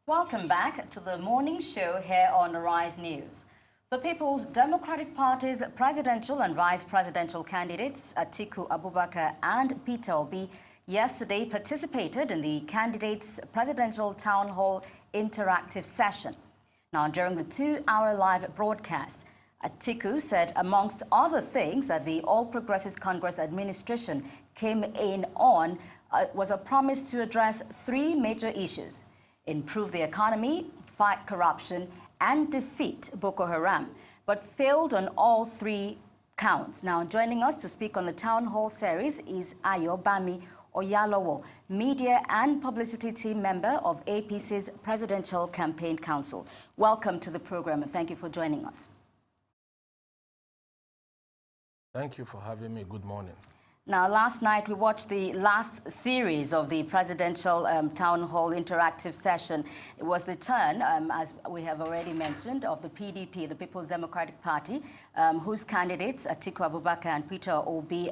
Welcome back to the morning show here on Arise News. The People's Democratic Party's presidential and vice presidential candidates Atiku-Abubakar and Peter Obi yesterday participated in the candidates' presidential town hall interactive session. Now, during the 2-hour live broadcast, Atiku said, amongst other things, that the All Progressives Congress administration came in on was a promise to address 3 major issues: improve the economy, fight corruption, and defeat Boko Haram, but failed on all 3 counts. Now, joining us to speak on the town hall series is Ayobami Oyalowo, media and publicity team member of APC's Presidential Campaign Council. Welcome to the program, and thank you for joining us. Thank you for having me. Good morning. Now, last night we watched the last series of the presidential town hall interactive session. It was the turn, as we have already mentioned, of the PDP, the People's Democratic Party, whose candidates, Atiku-Abubakar and Peter Obi,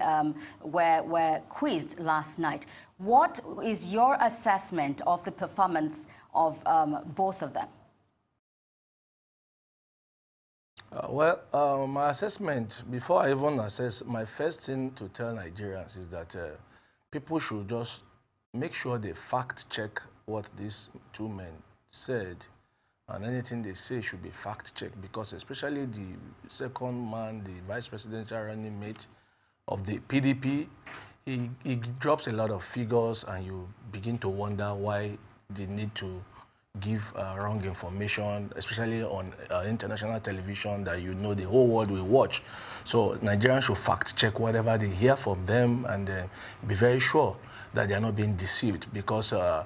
were quizzed last night. What is your assessment of the performance of both of them? My assessment, before I even assess, my first thing to tell Nigerians is that people should just make sure they fact-check what these 2 men said, and anything they say should be fact-checked, because especially the second man, the vice presidential running mate of the PDP, he drops a lot of figures, and you begin to wonder why they need to give wrong information, especially on international television that the whole world will watch. So Nigerians should fact-check whatever they hear from them, and be very sure that they are not being deceived, because a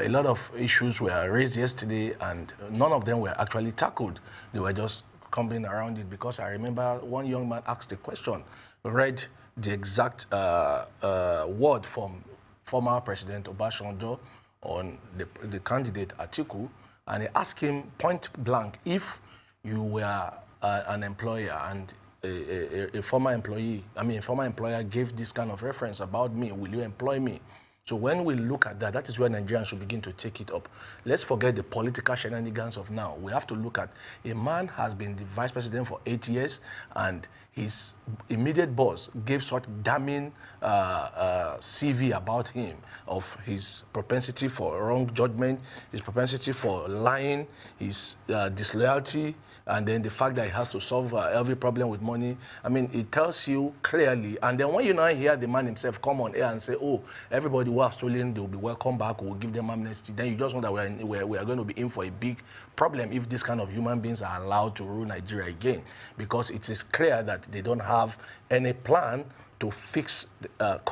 lot of issues were raised yesterday and none of them were actually tackled. They were just coming around it, because I remember one young man asked a question, read the exact word from former President Obasanjo on the candidate Atiku, and he asked him point blank, if you were an employer and a former employer gave this kind of reference about me, will you employ me? So when we look at that, that is where Nigerians should begin to take it up. Let's forget the political shenanigans of now. We have to look at a man has been the vice president for 8 years, and his immediate boss gave such damning CV about him, of his propensity for wrong judgment, his propensity for lying, his disloyalty, and then the fact that he has to solve every problem with money. I mean, it tells you clearly. And then when you now hear the man himself come on air and say, oh, everybody who have stolen, they will be welcome back, we'll give them amnesty, then you just know that we are going to be in for a big problem if this kind of human beings are allowed to rule Nigeria again. Because it is clear that they don't have any plan to fix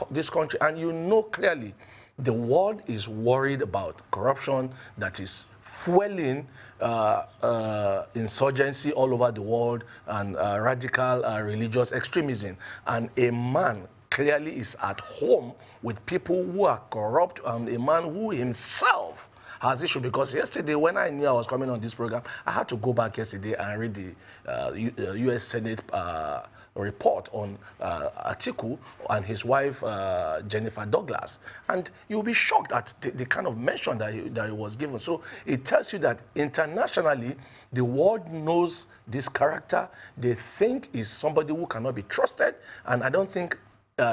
this country. And you know clearly the world is worried about corruption that is fueling insurgency all over the world, and radical religious extremism. And a man clearly is at home with people who are corrupt, and a man who himself has issue. Because yesterday, when I knew I was coming on this program, I had to go back yesterday and read the U.S. Senate report on Atiku and his wife, Jennifer Douglas. And you'll be shocked at the kind of mention that he was given. So it tells you that internationally, the world knows this character. They think he's somebody who cannot be trusted. And I don't think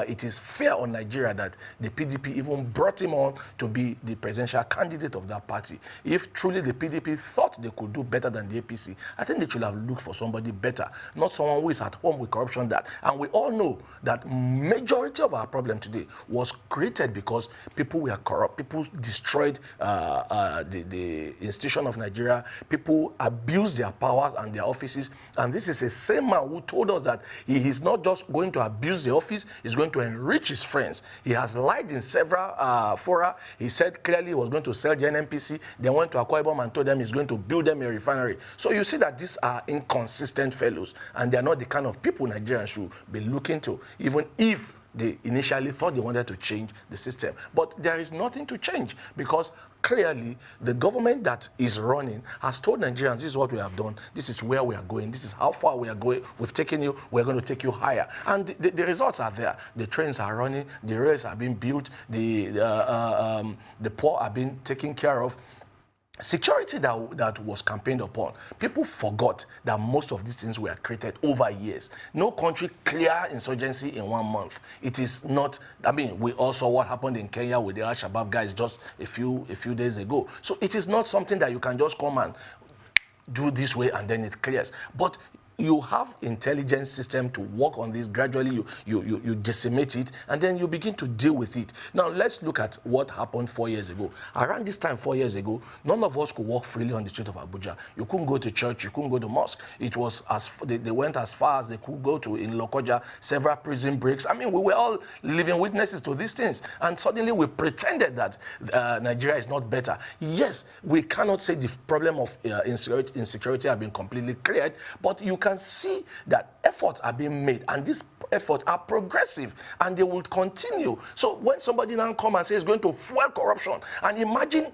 it is fair on Nigeria that the PDP even brought him on to be the presidential candidate of that party. If truly the PDP thought they could do better than the APC, I think they should have looked for somebody better, not someone who is at home with corruption. And we all know that majority of our problem today was created because people were corrupt. People destroyed the institution of Nigeria. People abused their powers and their offices. And this is the same man who told us that he is not just going to abuse the office, he's going to enrich his friends. He has lied in several fora. He said clearly he was going to sell the NNPC, then went to Akwa Ibom and told them he's going to build them a refinery. So you see that these are inconsistent fellows, and they're not the kind of people Nigerians should be looking to, even if they initially thought they wanted to change the system. But there is nothing to change, because clearly the government that is running has told Nigerians, this is what we have done, this is where we are going, this is how far we are going, we've taken you, we're going to take you higher. And the results are there. The trains are running, the rails are being built, the poor are being taken care of. security that was campaigned upon, people forgot that most of these things were created over years. No country clear insurgency in 1 month. It is not, I mean, we all saw what happened in Kenya with the Al-Shabaab guys just a few days ago. So it is not something that you can just come and do this way and then it clears. But you have intelligence system to work on this. Gradually you decimate it and then you begin to deal with it. Now let's look at what happened 4 years ago. Around this time 4 years ago, none of us could walk freely on the street of Abuja. You couldn't go to church, you couldn't go to mosque. It was they went as far as they could go to in Lokoja, several prison breaks. I mean, we were all living witnesses to these things. And suddenly we pretended that Nigeria is not better. Yes, we cannot say the problem of insecurity have been completely cleared, but you can see that efforts are being made, and these efforts are progressive, and they will continue. So when somebody now comes and says it's going to fuel corruption, and imagine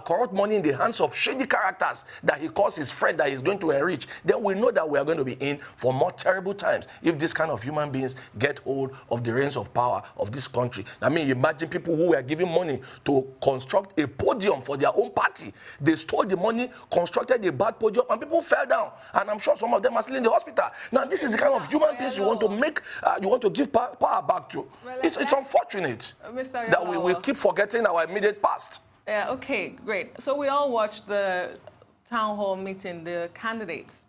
corrupt money in the hands of shady characters that he calls his friend that he's going to enrich, then we know that we are going to be in for more terrible times if this kind of human beings get hold of the reins of power of this country. I mean, imagine people who were giving money to construct a podium for their own party. They stole the money, constructed a bad podium, and people fell down. And I'm sure some of them are still in the hospital. Now, this is the kind of human beings you want to make, you want to give power back to. Well, it's unfortunate that we will keep forgetting our immediate past. Yeah, okay, great. So we all watched the town hall meeting, the candidates.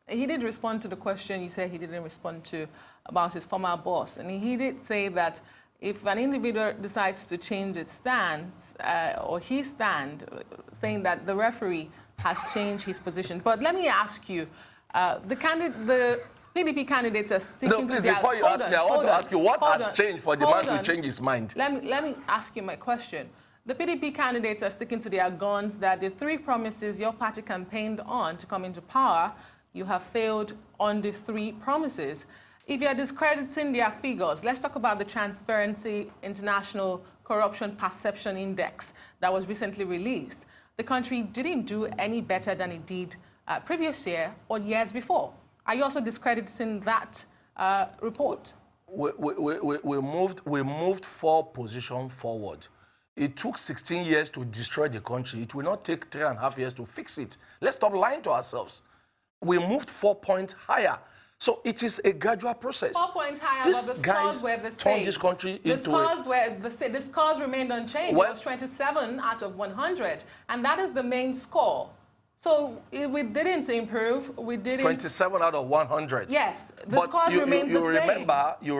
He did respond to the question you said he didn't respond to about his former boss. And he did say that if an individual decides to change its stance, or his stand, saying that the referee has changed his position. But let me ask you, the PDP candidates are sticking to their... Before you ask me, I want to ask you, what has changed for the man to change his mind? Let me ask you my question. The PDP candidates are sticking to their guns that the 3 promises your party campaigned on to come into power, you have failed on the 3 promises. If you're discrediting their figures, let's talk about the Transparency International Corruption Perception Index that was recently released. The country didn't do any better than it did previous year or years before. Are you also discrediting that report? We moved 4 positions forward. It took 16 years to destroy the country. It will not take 3.5 years to fix it. Let's stop lying to ourselves. We moved 4 points higher. So it is a gradual process. 4 points higher, These but the guys scores were the same. turned this country the into scores were the same. The scores remained unchanged. Well, it was 27 out of 100. And that is the main score. So we didn't improve. We didn't... 27 out of 100. Yes, the scores remained the same. You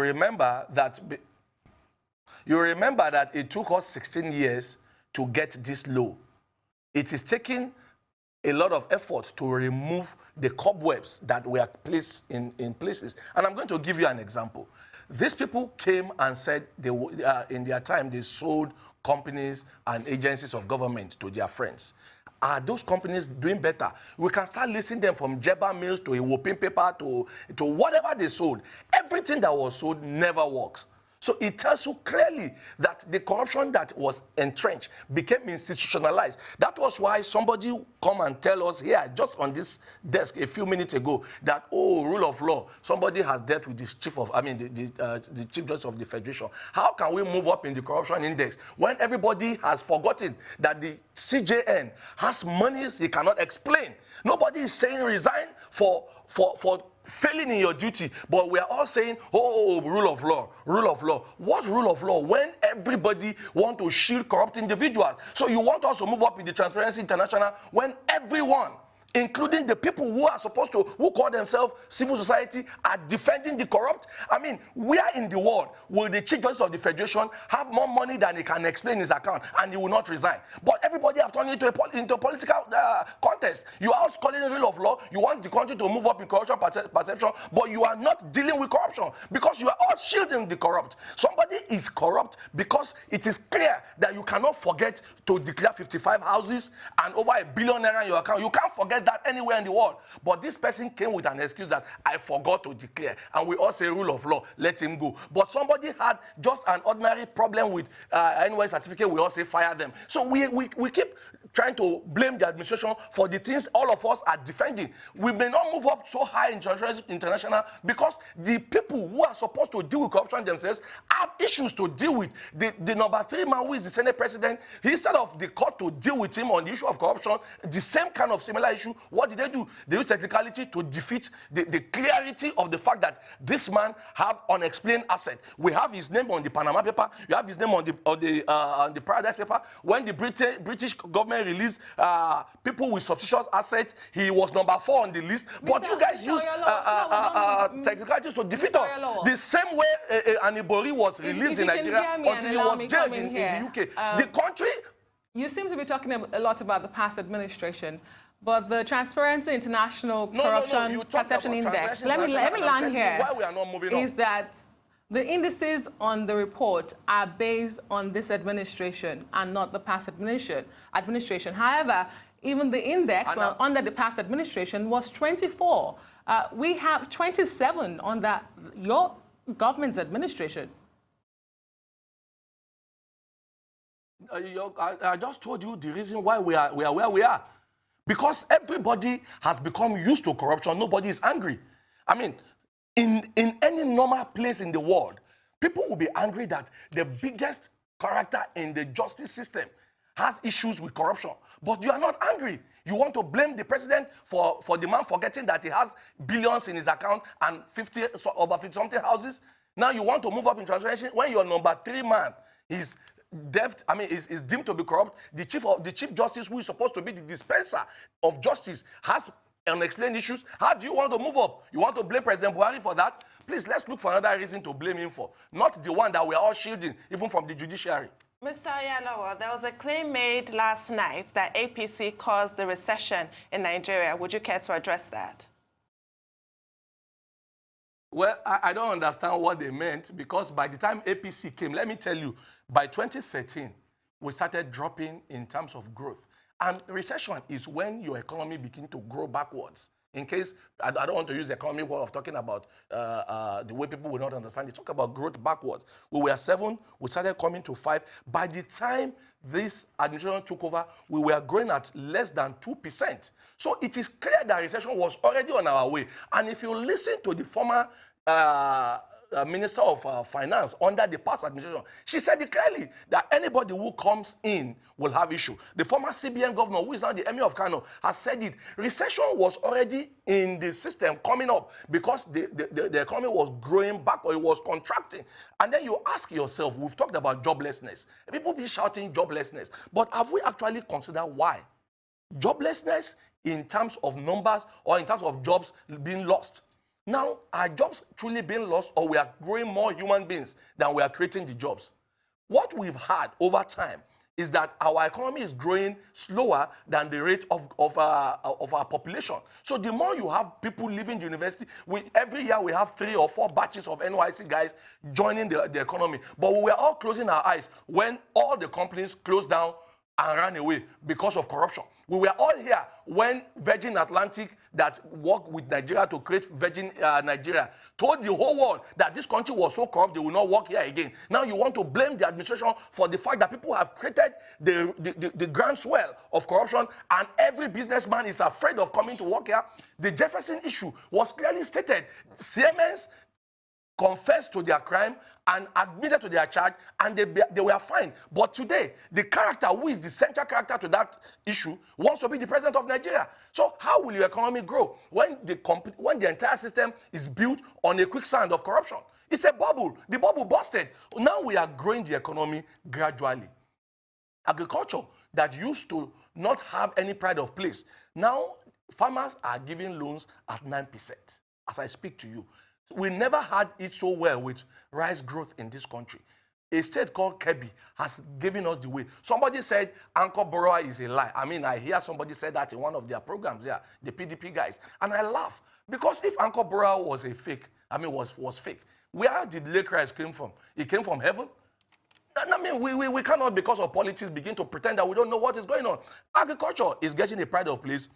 remember that it took us 16 years to get this low. It is taking a lot of effort to remove the cobwebs that were placed in places. And I'm going to give you an example. These people came and said in their time they sold companies and agencies of government to their friends. Are those companies doing better? We can start listing them from Jebba Mills to a whooping paper to whatever they sold. Everything that was sold never works. So it tells you clearly that the corruption that was entrenched became institutionalized. That was why somebody come and tell us here, just on this desk a few minutes ago, that, oh, rule of law, somebody has dealt with the Chief Justice of the Federation. How can we move up in the corruption index when everybody has forgotten that the CJN has monies he cannot explain? Nobody is saying resign for failing in your duty, but we are all saying, oh, rule of law, rule of law. What rule of law when everybody want to shield corrupt individuals? So you want us to move up in the Transparency International when everyone, including the people who are supposed to, who call themselves civil society, are defending the corrupt? I mean, where in the world will the Chief Justice of the Federation have more money than he can explain his account and he will not resign? But everybody have turned into a political contest. You are calling it rule of law. You want the country to move up in corruption perception, but you are not dealing with corruption because you are all shielding the corrupt. Somebody is corrupt because it is clear that you cannot forget to declare 55 houses and over R1 billion in your account. You can't forget that anywhere in the world. But this person came with an excuse that I forgot to declare. And we all say rule of law, let him go. But somebody had just an ordinary problem with NY certificate, we all say fire them. So we keep trying to blame the administration for the things all of us are defending. We may not move up so high in international because the people who are supposed to deal with corruption themselves have issues to deal with. The number 3 man who is the Senate president, instead of the court to deal with him on the issue of corruption, the same kind of similar issue, what did they do? They used technicality to defeat the clarity of the fact that this man have unexplained asset. We have his name on the Panama paper, you have his name on the Paradise paper. When the British government released people with suspicious assets, he was number 4 on the list. But you guys use technicalities to defeat us. The same way Anibori was released in Nigeria until he was jailed in the UK. The country... You seem to be talking a lot about the past administration, but the Transparency International Corruption Perception Index, let me land here, why we are not moving is that the indices on the report are based on this administration and not the past administration. However, even the index under the past administration was 24. We have 27 under your government's administration. I just told you the reason why we are where we are. Because everybody has become used to corruption. Nobody is angry. I mean, in any normal place in the world, people will be angry that the biggest character in the justice system has issues with corruption. But you are not angry. You want to blame the president for the man forgetting that he has billions in his account and over 50-something houses. Now you want to move up in transparency when your number 3 man is is deemed to be corrupt. The chief justice, who is supposed to be the dispenser of justice, has unexplained issues. How do you want to move up? You want to blame President Buhari for that? Please, let's look for another reason to blame him for, not the one that we are all shielding, even from the judiciary. Mr. Oyalowo, there was a claim made last night that APC caused the recession in Nigeria. Would you care to address that? Well, I don't understand what they meant, because by the time APC came, let me tell you, by 2013, we started dropping in terms of growth. And recession is when your economy begins to grow backwards. In case, I don't want to use the economy word of talking about the way people will not understand it. Talk about growth backwards. We were 7, we started coming to 5. By the time this administration took over, we were growing at less than 2%. So it is clear that recession was already on our way. And if you listen to the former Minister of Finance under the past administration, she said it clearly that anybody who comes in will have issue. The former CBN governor, who is now the Emir of Kano, has said it. Recession was already in the system coming up because the economy was growing back, or it was contracting. And then you ask yourself, we've talked about joblessness. People be shouting joblessness, but have we actually considered why? Joblessness in terms of numbers or in terms of jobs being lost. Now, are jobs truly being lost, or we are growing more human beings than we are creating the jobs? What we've had over time is that our economy is growing slower than the rate of our population. So the more you have people leaving the university, every year we have 3 or 4 batches of NYC guys joining the economy. But we were all closing our eyes when all the companies closed down and ran away because of corruption. We were all here when Virgin Atlantic, that worked with Nigeria to create Virgin Nigeria, told the whole world that this country was so corrupt they will not work here again. Now you want to blame the administration for the fact that people have created the groundswell of corruption, and every businessman is afraid of coming to work here. The Jefferson issue was clearly stated. Siemens confessed to their crime and admitted to their charge, and they were fined. But today, the character who is the central character to that issue wants to be the president of Nigeria. So how will your economy grow when the entire system is built on a quicksand of corruption? It's a bubble. The bubble busted. Now we are growing the economy gradually. Agriculture that used to not have any pride of place, now farmers are giving loans at 9% as I speak to you. We never had it so well with rice growth in this country. A state called Kebbi has given us the way. Somebody said Anchor Borrower is a lie. I mean, I hear somebody say that in one of their programs there, the PDP guys. And I laugh, because if Anchor Borrower was a fake, was fake, where did lake rice came from? It came from heaven? I mean, we cannot, because of politics, begin to pretend that we don't know what is going on. Agriculture is getting a pride of place.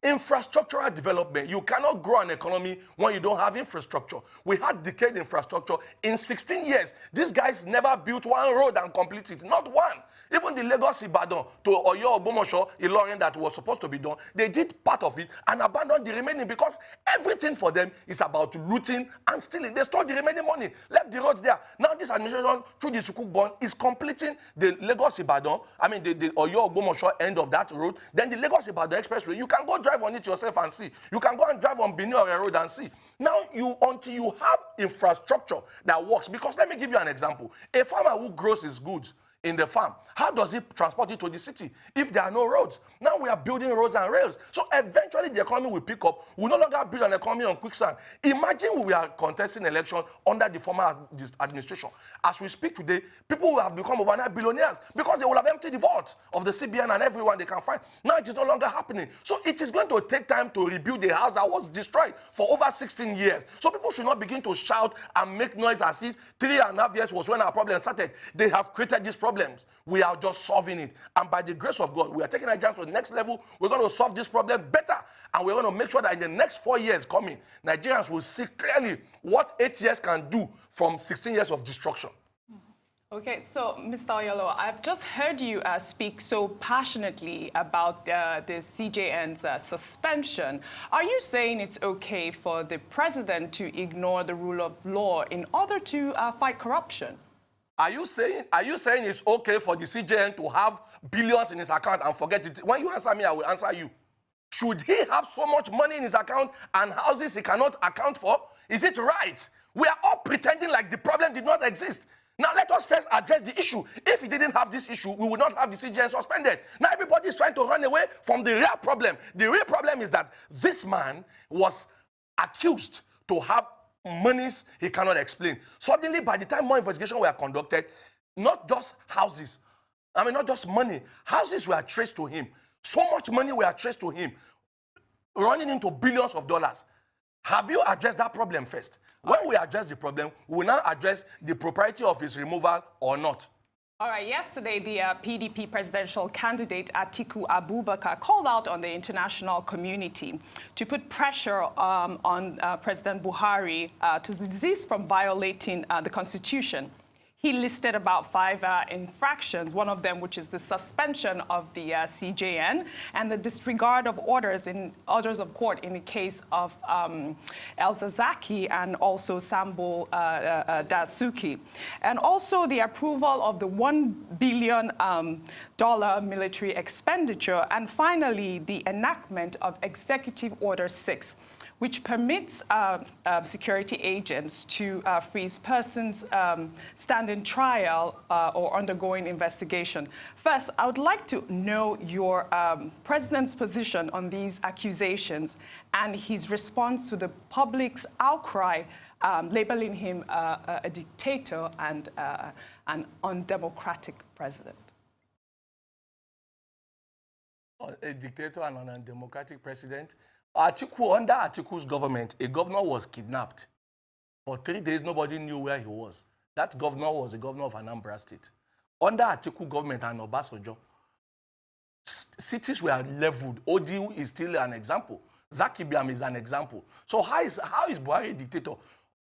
Infrastructural development. You cannot grow an economy when you don't have infrastructure. We had decayed infrastructure. In 16 years, these guys never built one road and completed it. Not one. Even the Lagos-Ibadan to Oyo-Ogbomosho, Ilorin that was supposed to be done, they did part of it and abandoned the remaining because everything for them is about looting and stealing. They stole the remaining money, left the road there. Now this administration, through the Sukuk bond, is completing the Lagos-Ibadan, the Oyo-Ogbomosho end of that road, then the Lagos-Ibadan expressway. You can go drive on it yourself and see. You can go and drive on Benin Road and see. Now, until you have infrastructure that works, because let me give you an example. A farmer who grows his goods in the farm, how does he transport it to the city if there are no roads? Now we are building roads and rails. So eventually the economy will pick up. We no longer build an economy on quicksand. Imagine we are contesting election under the former administration. As we speak today, people will have become overnight billionaires because they will have emptied the vaults of the CBN and everyone they can find. Now it is no longer happening. So it is going to take time to rebuild a house that was destroyed for over 16 years. So people should not begin to shout and make noise as if 3.5 years was when our problem started. They have created this problem. We are just solving it. And by the grace of God, we are taking Nigerians to the next level. We're going to solve this problem better. And we're going to make sure that in the next 4 years coming, Nigerians will see clearly what 8 years can do from 16 years of destruction. Okay, so Mr. Oyalowo, I've just heard you speak so passionately about the CJN's suspension. Are you saying it's okay for the president to ignore the rule of law in order to fight corruption? Are you saying it's okay for the CJN to have billions in his account and forget it? When you answer me, I will answer you. Should he have so much money in his account and houses he cannot account for? Is it right? We are all pretending like the problem did not exist. Now let us first address the issue. If he didn't have this issue, we would not have the CJN suspended. Now everybody is trying to run away from the real problem. The real problem is that this man was accused to have monies he cannot explain. Suddenly, by the time more investigations were conducted, not just houses, not just money, houses were traced to him. So much money were traced to him, running into billions of dollars. Have you addressed that problem first? When we address the problem, we will now address the propriety of his removal or not. All right, yesterday, the PDP presidential candidate Atiku-Abubakar called out on the international community to put pressure on President Buhari to desist from violating the Constitution. He listed about 5 infractions, one of them which is the suspension of the CJN and the disregard of orders of court in the case of El Zazaki and also Sambo Dasuki. And also the approval of the $1 billion military expenditure. And finally, the enactment of Executive Order 6, which permits security agents to freeze persons standing trial or undergoing investigation. First, I would like to know your president's position on these accusations and his response to the public's outcry labeling him a dictator and an undemocratic president. A dictator and an undemocratic president? Under Atiku's government, a governor was kidnapped. For 3 days, nobody knew where he was. That governor was the governor of Anambra State. Under Atiku government and Obasanjo, cities were leveled. Odiu is still an example. Zaki Biam is an example. So how is Buhari a dictator?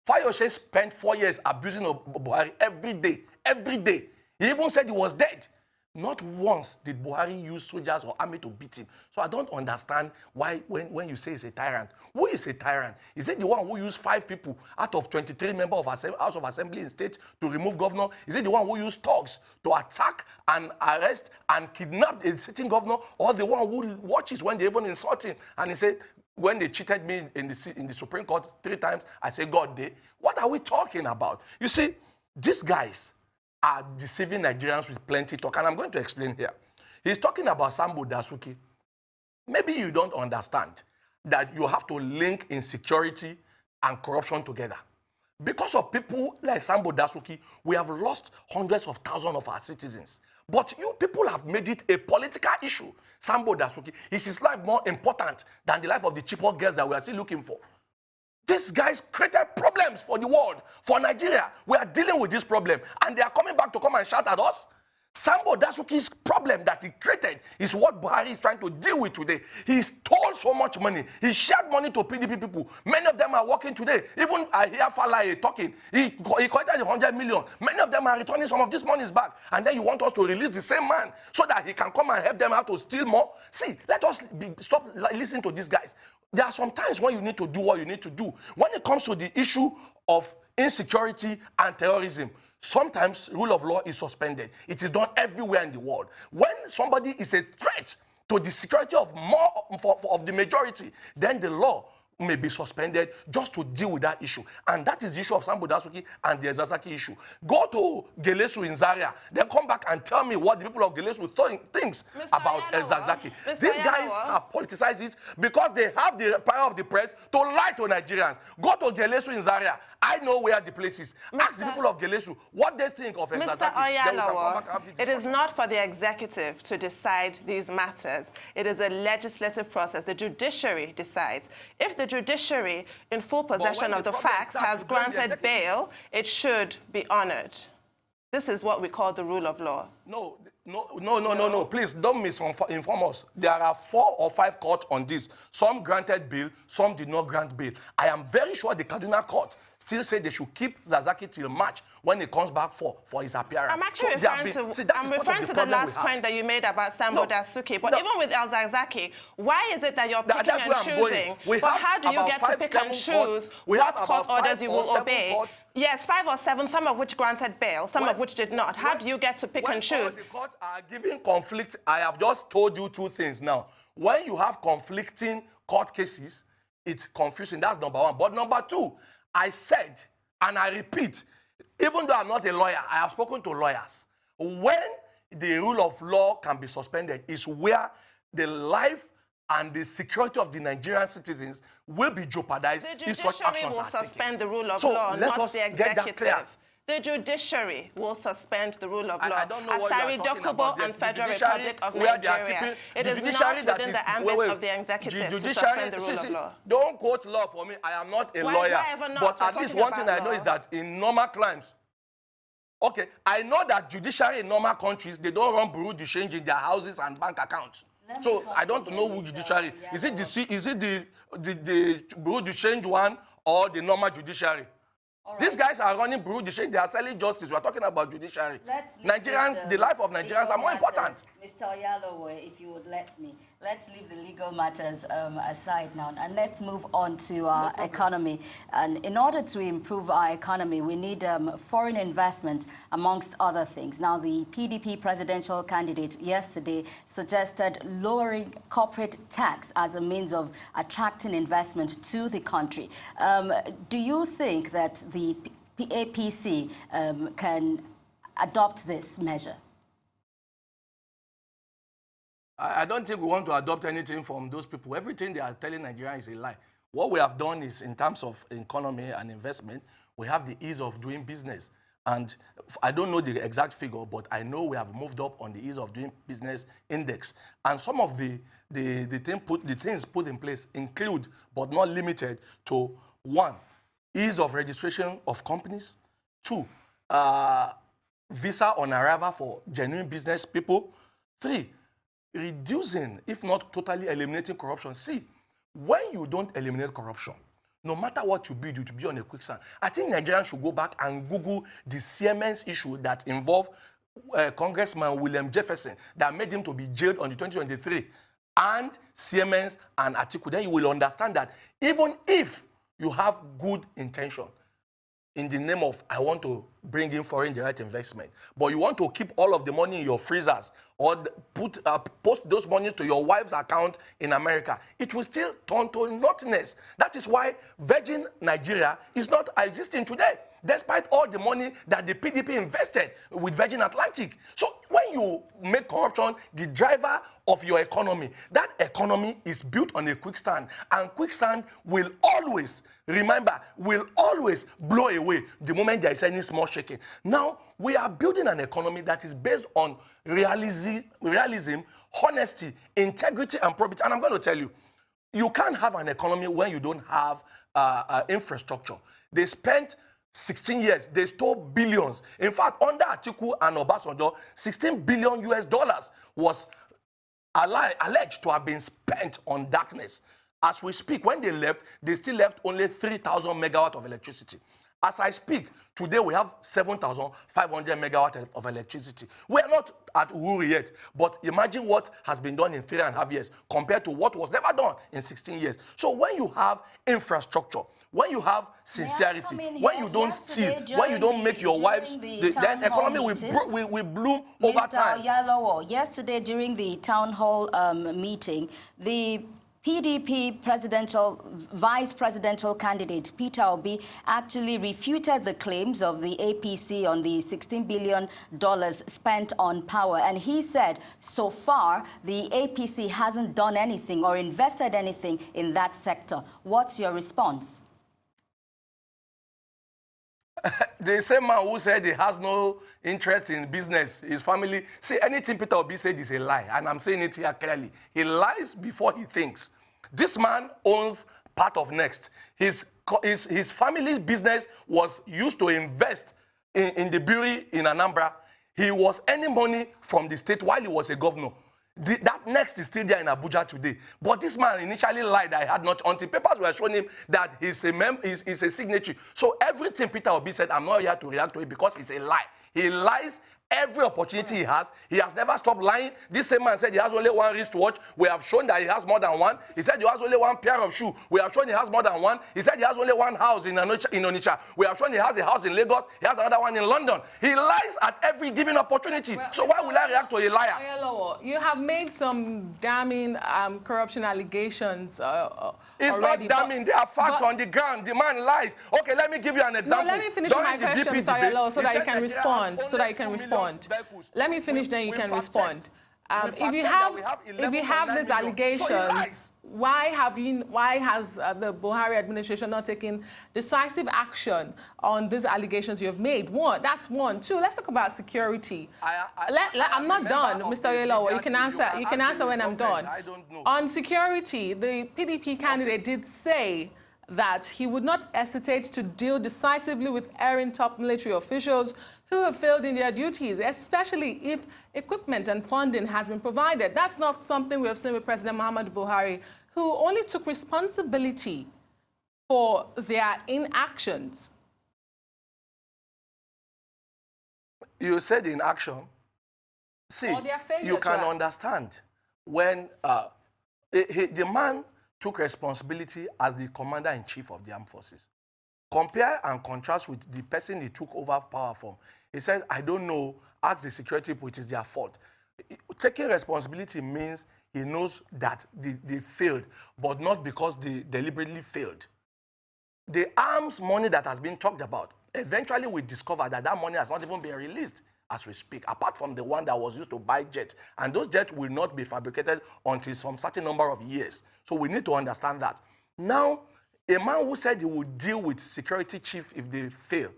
Fayose spent 4 years abusing Buhari every day. Every day. He even said he was dead. Not once did Buhari use soldiers or army to beat him. So I don't understand why when you say he's a tyrant. Who is a tyrant? Is it the one who used 5 people out of 23 members of House of Assembly in state to remove governor? Is it the one who used thugs to attack and arrest and kidnap a sitting governor? Or the one who watches when they even insult him and he said, when they cheated me in the Supreme Court 3 times, I say, God, they. What are we talking about? You see, these guys are deceiving Nigerians with plenty talk, and I'm going to explain here. He's talking about Sambo Dasuki. Maybe you don't understand that you have to link insecurity and corruption together. Because of people like Sambo Dasuki, we have lost hundreds of thousands of our citizens. But you people have made it a political issue. Sambo Dasuki, is his life more important than the life of the cheaper girls that we are still looking for? These guys created problems for the world, for Nigeria. We are dealing with this problem, and they are coming back to come and shout at us. Sambo Dasuki's problem that he created is what Buhari is trying to deal with today. He stole so much money. He shared money to PDP people. Many of them are working today. Even I hear Falaye talking. He collected 100 million. Many of them are returning some of this monies back. And then you want us to release the same man so that he can come and help them out to steal more? See, let us stop listening to these guys. There are some times when you need to do what you need to do. When it comes to the issue of insecurity and terrorism, sometimes rule of law is suspended. It is done everywhere in the world. When somebody is a threat to the security of of the majority, then the law may be suspended just to deal with that issue. And that is the issue of Sambo Dasuki and the Zazaki issue. Go to Gelesu in Zaria, then come back and tell me what the people of Gelesu thinks about Zazaki. These guys have politicized it because they have the power of the press to lie to Nigerians. Go to Gelesu in Zaria. I know where the place is. Ask the people of Gelesu what they think of Zazaki. Mr. Oyalowo, it is not for the executive to decide these matters. It is a legislative process. The judiciary decides. If the judiciary, in full possession of the facts, has granted bail, it should be honored. This is what we call the rule of law. No. Please don't misinform us. There are 4 or 5 courts on this. Some granted bail, some did not grant bail. I am very sure the Kaduna court still say they should keep Zazaki till March when he comes back for his appearance. I'm actually referring to the last point that you made about Sambo Dasuki. But even with Zazaki, why is it that you're picking and choosing? But how do you get to pick and choose what court orders you will obey? Yes, 5 or 7, some of which granted bail, some of which did not. How do you get to pick and choose? The courts are giving conflict. I have just told you 2 things now. When you have conflicting court cases, it's confusing. That's number 1. But number 2, I said, and I repeat, even though I'm not a lawyer, I have spoken to lawyers. When the rule of law can be suspended is where the life and the security of the Nigerian citizens will be jeopardized if such actions are taken. The judiciary will suspend the rule of law, not the executive. The judiciary will suspend the rule of law. Asari Dokubo and Federal Republic of Nigeria. It is not within the ambit of the executive to suspend the rule of law. Don't quote law for me. I am not a lawyer. But at least one thing I know is that in normal crimes, okay, I know that judiciary in normal countries, they don't run bureau de change in their houses and bank accounts. So I don't know who judiciary. Is it the bureau de change one or the normal judiciary? Right. These guys are running bureau de change. They are selling justice. We are talking about judiciary. Nigerians, the life of Nigerians are more important. Mr. Oyalowo, if you would let me, let's leave the legal matters aside now, and let's move on to our economy. And in order to improve our economy, we need foreign investment, amongst other things. Now, the PDP presidential candidate yesterday suggested lowering corporate tax as a means of attracting investment to the country. Do you think that the APC can adopt this measure? I don't think we want to adopt anything from those people. Everything they are telling Nigerians is a lie. What we have done is, in terms of economy and investment, we have the ease of doing business. And I don't know the exact figure, but I know we have moved up on the ease of doing business index. And some of the things put in place include, but not limited to, 1, ease of registration of companies. 2, visa on arrival for genuine business people. 3, reducing, if not totally eliminating corruption. See, when you don't eliminate corruption, no matter what you build, you to be on a quicksand. I think Nigerians should go back and Google the Siemens issue that involved Congressman William Jefferson that made him to be jailed on the 2023, and Siemens and Atiku. Then you will understand that even if you have good intention in the name of, I want to bring in foreign direct investment, but you want to keep all of the money in your freezers or post those monies to your wife's account in America, it will still turn to nothingness. That is why Virgin Nigeria is not existing today, despite all the money that the PDP invested with Virgin Atlantic. So when you make corruption the driver of your economy, that economy is built on a quicksand, and quicksand will always, remember, will always blow away the moment there is any small shaking. Now, we are building an economy that is based on realism, honesty, integrity, and probity. And I'm going to tell you, you can't have an economy when you don't have infrastructure. They spent 16 years, they stole billions. In fact, under Atiku and Obasanjo, $16 billion was alleged to have been spent on darkness. As we speak, when they left, they still left only 3,000 megawatts of electricity. As I speak, today we have 7,500 megawatts of electricity. We are not at Uhuru yet, but imagine what has been done in 3.5 years compared to what was never done in 16 years. So when you have infrastructure, when you have sincerity, when you don't steal, when you don't make your wives, then economy will bloom over time. Mr. Oyalowo, yesterday during the town hall meeting, the PDP vice presidential candidate Peter Obi actually refuted the claims of the APC on the $16 billion spent on power. And he said, so far, the APC hasn't done anything or invested anything in that sector. What's your response? The same man who said he has no interest in business, his family. See, anything Peter Obi said is a lie, and I'm saying it here clearly. He lies before he thinks. This man owns part of Next. His family's business was used to invest in the brewery in Anambra. He was earning money from the state while he was a governor. That Next is still there in Abuja today. But this man initially lied that he had not, until papers were showing him that he's a signatory. So everything Peter Obi said, I'm not here to react to it because it's a lie. He lies every opportunity he has. He has never stopped lying. This same man said he has only one wristwatch. We have shown that he has more than one. He said he has only one pair of shoes. We have shown he has more than one. He said he has only one house in Onitsha. We have shown he has a house in Lagos. He has another one in London. He lies at every given opportunity. Well, so why will I react to a liar? Oyalowo, you have made some damning corruption allegations It's already, not damning. They are facts on the ground. The man lies. Okay, let me give you an example. No, let me finish my question, Mr. Oyalowo, so that you can respond. Let me finish, then you can respond. If you have these allegations, why has the Buhari administration not taken decisive action on these allegations you have made? That's one. Two, let's talk about security. I'm not done, Mr. Oyalowo. You can answer when I'm done. I don't know. On security, the PDP candidate did say that he would not hesitate to deal decisively with erring top military officials who have failed in their duties, especially if equipment and funding has been provided. That's not something we have seen with President Muhammadu Buhari, who only took responsibility for their inactions. You said inaction. See, you can understand when the man took responsibility as the commander-in-chief of the armed forces. Compare and contrast with the person he took over power from. He said, I don't know, ask the security people, it is their fault. Taking responsibility means he knows that they failed, but not because they deliberately failed. The arms money that has been talked about, eventually we discover that that money has not even been released as we speak, apart from the one that was used to buy jets. And those jets will not be fabricated until some certain number of years. So we need to understand that. Now, a man who said he would deal with security chief if they fail,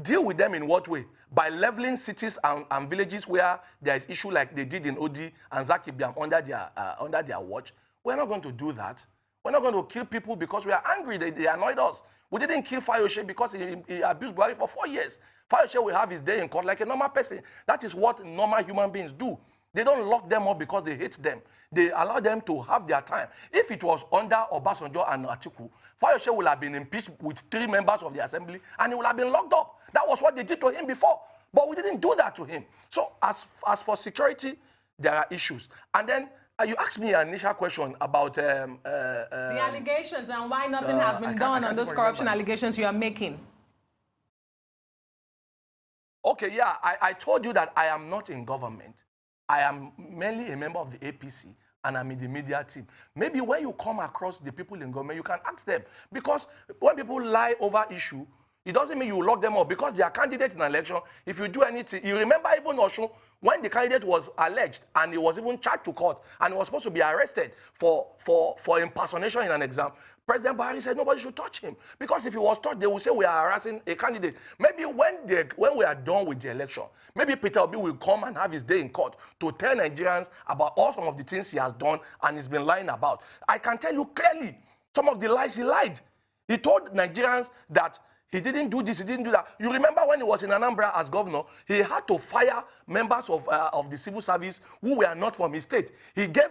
deal with them in what way? By leveling cities and villages where there is issue like they did in Odi and Zakibiam under their watch. We're not going to do that. We're not going to kill people because we are angry. They annoyed us. We didn't kill Fayose because he abused Buhari for 4 years. Fayose will have his day in court like a normal person. That is what normal human beings do. They don't lock them up because they hate them. They allow them to have their time. If it was under Obasanjo and Atiku, Fayose would have been impeached with 3 members of the assembly and he would have been locked up. That was what they did to him before. But we didn't do that to him. So as for security, there are issues. And then you asked me an initial question about the allegations and why nothing has been done on those corruption allegations you are making. Okay, yeah, I told you that I am not in government. I am mainly a member of the APC, and I'm in the media team. Maybe when you come across the people in government, you can ask them. Because when people lie over issue, it doesn't mean you lock them up because they are candidate in an election. If you do anything, you remember even Oshun, when the candidate was alleged and he was even charged to court and he was supposed to be arrested for impersonation in an exam, President Buhari said nobody should touch him because if he was touched, they would say we are harassing a candidate. Maybe when we are done with the election, maybe Peter Obi will come and have his day in court to tell Nigerians about all some of the things he has done and he's been lying about. I can tell you clearly some of the lies he lied. He told Nigerians that He didn't do this, he didn't do that. You remember when he was in Anambra as governor, he had to fire members of the civil service who were not from his state. He gave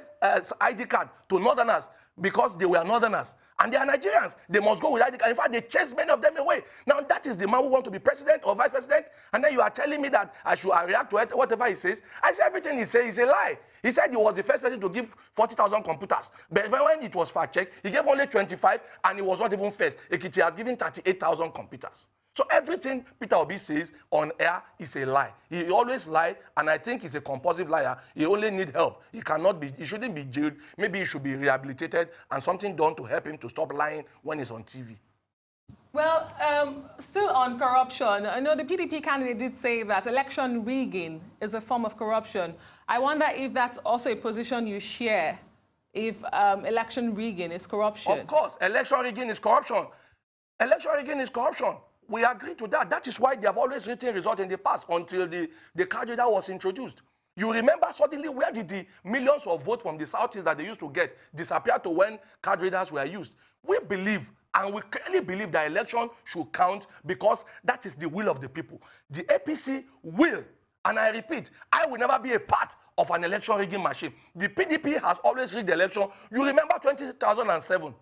ID card to northerners because they were northerners. And they are Nigerians. They must go with ID card. In fact, they chased many of them away. Now, that is the man who wants to be president or vice president. And then you are telling me that I should react to whatever he says. I say everything he says is a lie. He said he was the first person to give 40,000 computers. But when it was fact-checked, he gave only 25, and he was not even first. Ekiti has given 38,000 computers. So everything Peter Obi says on air is a lie. He always lies, and I think he's a compulsive liar. He only needs help. He shouldn't be jailed. Maybe he should be rehabilitated and something done to help him to stop lying when he's on TV. Well, still on corruption, I know the PDP candidate did say that election rigging is a form of corruption. I wonder if that's also a position you share, if election rigging is corruption. Of course, election rigging is corruption. Election rigging is corruption. We agree to that. That is why they have always written results in the past until the card reader was introduced. You remember suddenly where did the millions of votes from the Southeast that they used to get disappear to when card readers were used? We believe, and we clearly believe that election should count because that is the will of the people. The APC will, and I repeat, I will never be a part of an election rigging machine. The PDP has always rigged the election. You remember 2007?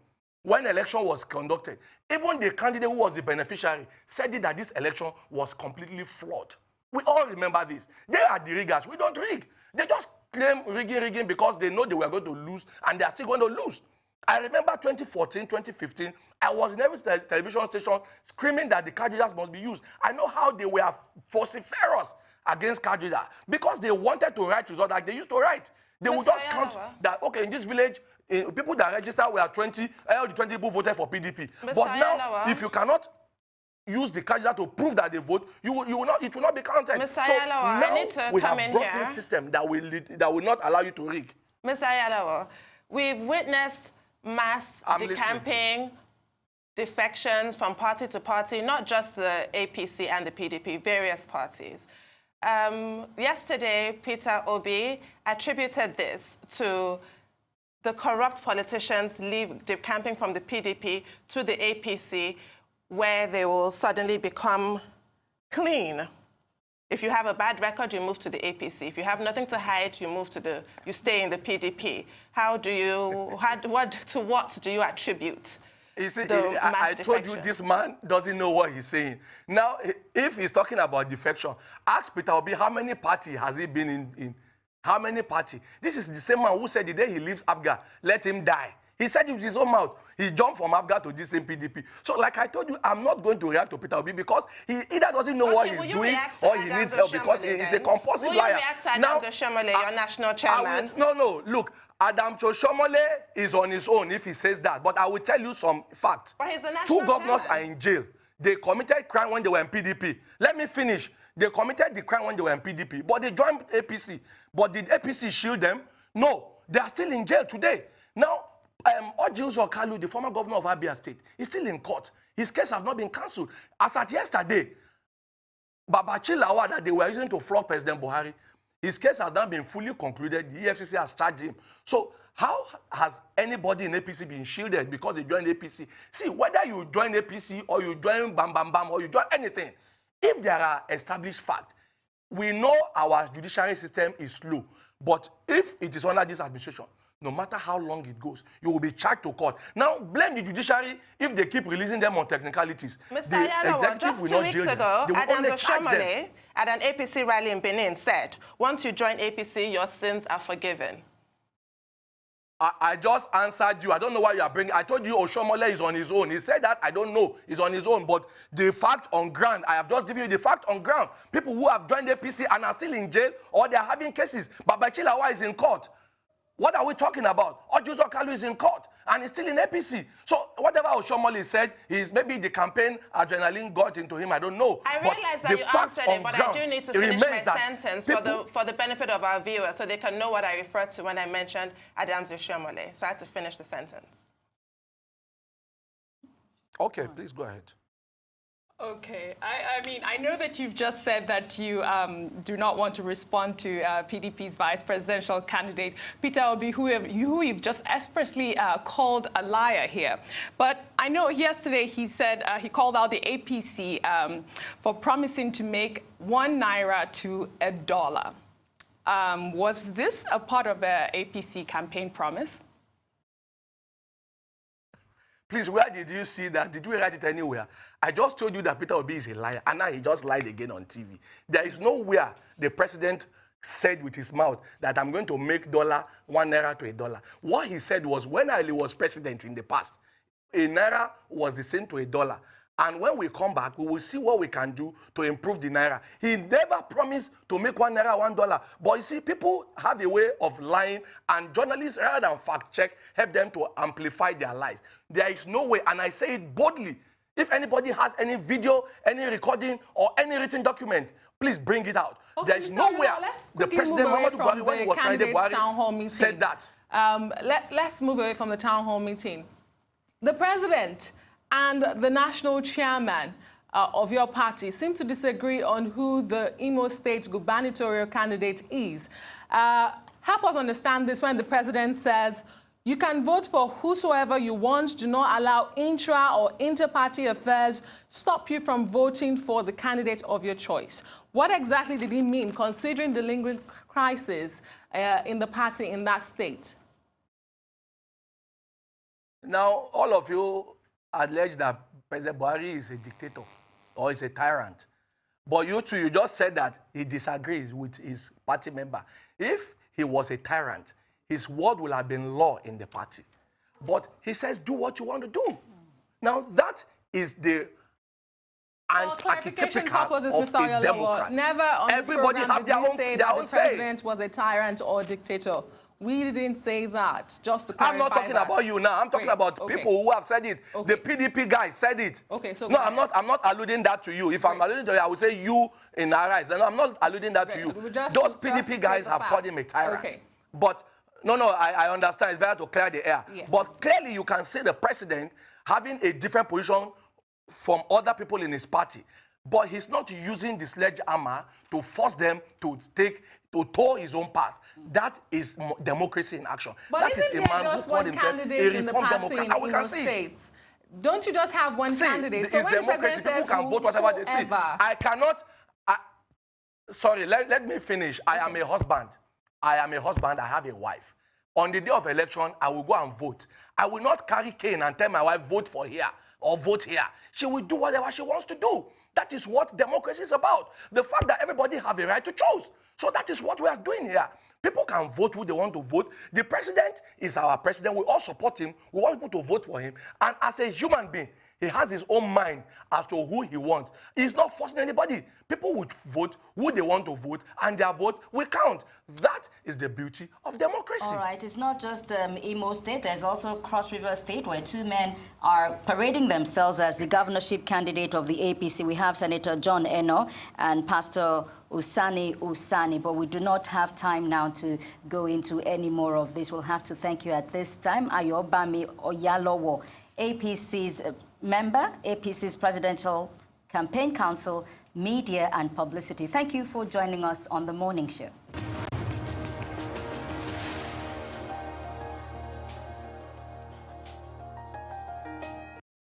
When election was conducted, even the candidate who was the beneficiary said that this election was completely flawed. We all remember this. They are the riggers. We don't rig. They just claim rigging because they know they were going to lose, and they are still going to lose. I remember 2014, 2015, I was in every television station screaming that the card readers must be used. I know how they were vociferous against card reader because they wanted to write results like they used to write. They would just count that, okay, in this village, people that registered were 20, all the 20 people voted for PDP. But now, if you cannot use the candidate to prove that they vote, it will not be counted. Mr. So Ayalowo, now I need to we come have in brought here. in a system that will not allow you to rig. Mr. Ayalowo, we've witnessed mass decamping, defections from party to party, not just the APC and the PDP, various parties. Yesterday, Peter Obi attributed this to the corrupt politicians decamping from the PDP to the APC, where they will suddenly become clean. If you have a bad record, you move to the APC. If you have nothing to hide, you stay in the PDP. What do you attribute? You see, I told you this man doesn't know what he's saying. Now, if he's talking about defection, ask Peter Obi how many parties has he been in? How many parties? This is the same man who said the day he leaves APGA, let him die. He said it with his own mouth. He jumped from APGA to this same PDP. So like I told you, I'm not going to react to Peter Obi because he either doesn't know what he's doing or he needs help because he's a compulsive liar. Will you react to Adam Shomole, your national chairman? No, look. Adam Shomole is on his own if he says that. But I will tell you some facts. But he's the national Two governors chairman. are in jail. They committed crime when they were in PDP. Let me finish. They committed the crime when they were in PDP, but they joined APC. But did APC shield them? No. They are still in jail today. Now, Oji Kalu, the former governor of Abia State, is still in court. His case has not been cancelled. As at yesterday, Babachi Lawa that they were using to flog President Buhari, his case has not been fully concluded. The EFCC has charged him. So how has anybody in APC been shielded because they joined APC? See, whether you join APC or you join Bam Bam Bam or you join anything, if there are established facts, we know our judiciary system is slow. But if it is under this administration, no matter how long it goes, you will be charged to court. Now, blame the judiciary if they keep releasing them on technicalities. Mr. The Ayalowo, executive just will 2 not weeks jail them. ago, They will Adam only charge them. Shomole at an APC rally in Benin said, once you join APC, your sins are forgiven. I just answered you. I don't know why you are bringing. I told you Oshomole is on his own. He said that. I don't know. He's on his own. But the fact on ground, I have just given you the fact on ground. People who have joined APC and are still in jail or they are having cases. Babachi Lawa is in court. What are we talking about? Ojuzo Kalu is in court and he's still in APC. So whatever Oshomole said, is maybe the campaign adrenaline got into him. I don't know. I realize that you answered it, but I do need to finish my sentence for the benefit of our viewers so they can know what I referred to when I mentioned Adam Shomole. So I had to finish the sentence. Okay, please go ahead. Okay. I mean, I know that you've just said that you do not want to respond to PDP's vice presidential candidate, Peter-Obi, who you've just expressly called a liar here. But I know yesterday he said he called out the APC for promising to make 1 naira to $1. Was this a part of the APC campaign promise? Please, where did you see that? Did we write it anywhere? I just told you that Peter-Obi is a liar, and now he just lied again on TV. There is nowhere the president said with his mouth that I'm going to make $1 naira to $1. What he said was when Ali was president in the past, a naira was the same to $1. And when we come back, we will see what we can do to improve the naira. He never promised to make 1 naira $1. But you see, people have a way of lying, and journalists, rather than fact check, help them to amplify their lies. There is no way, and I say it boldly. If anybody has any video, any recording, or any written document, please bring it out. Okay, there is nowhere the president, Muhammadu Buhari, when he was candidate Buhari, said that. Let's move away from the town hall meeting. The president and the national chairman of your party seem to disagree on who the Imo State gubernatorial candidate is. Help us understand this when the president says, you can vote for whosoever you want, do not allow intra or inter-party affairs stop you from voting for the candidate of your choice. What exactly did he mean, considering the lingering crisis in the party in that state? Now, all of you allege that President Buhari is a dictator or is a tyrant. But you two, you just said that he disagrees with his party member. If he was a tyrant, his word will have been law in the party. But he says, do what you want to do. Now, that is the archetypical of a Democrat. Never on Everybody have their own say. The president was a tyrant or a dictator. We didn't say that, just to clarify. I'm not talking about you now. I'm talking about people who have said it. The PDP guy said it. Okay, so no, I'm not alluding that to you. If I'm alluding to you, I would say you in our eyes. No, I'm not alluding that to you. Those PDP guys have called him a tyrant. Okay. But no, I understand. It's better to clear the air. Yes. But clearly, you can see the president having a different position from other people in his party. But he's not using the sledgehammer to force them to tow his own path. That is democracy in action. But that is a man who called himself a reform Democrat. And we can see it. Don't you just have one candidate? It's democracy. People can vote whatever they see. I cannot. Sorry, let me finish. I am a husband. I have a wife. On the day of election, I will go and vote. I will not carry cane and tell my wife, vote for here or vote here. She will do whatever she wants to do. That is what democracy is about. The fact that everybody have a right to choose. So that is what we are doing here. People can vote who they want to vote. The president is our president. We all support him. We want people to vote for him. And as a human being, he has his own mind as to who he wants. He's not forcing anybody. People would vote who they want to vote, and their vote will count. That is the beauty of democracy. All right, it's not just Imo State. There's also Cross River State, where two men are parading themselves as the governorship candidate of the APC. We have Senator John Eno and Pastor Usani, but we do not have time now to go into any more of this. We'll have to thank you at this time. Ayobami Oyalowo, APC's member, APC's Presidential Campaign Council, Media and Publicity. Thank you for joining us on The Morning Show.